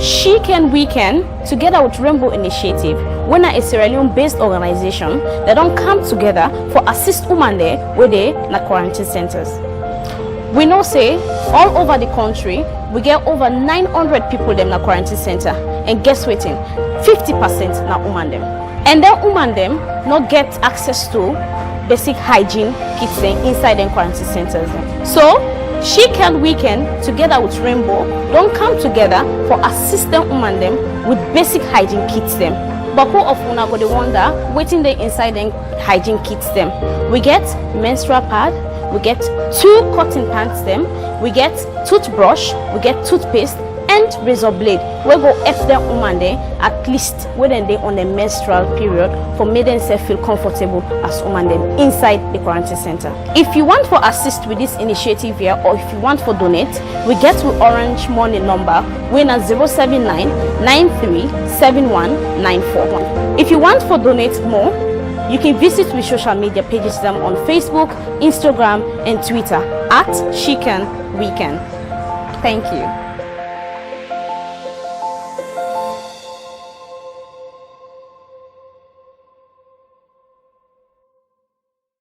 She Can, We Can, together with Rainbo Initiative, when a Sierra Leone-based organization, they don't come together for assist women there where they na quarantine centers. We know say all over the country we get over 900 people them na quarantine center, and guess what? 50% na women them, and then women them not get access to basic hygiene kits them inside them quarantine centers. So She Can, We Can, together with Rainbo, don't come together for assisting women them with basic hygiene kits them. But who of una go dey wonder waiting they inside them hygiene kits them? We get menstrual pad, we get 2 cotton pants them, we get toothbrush, we get toothpaste and razor blade. We go help them woman there at least when they on the menstrual period for make themselves feel comfortable as woman them inside the quarantine center. If you want for assist with this initiative here, or if you want for donate, we get to orange money number when at 079-937194. If you want for donate more, you can visit with social media pages them on Facebook, Instagram and Twitter at She Can, We Can. Thank you.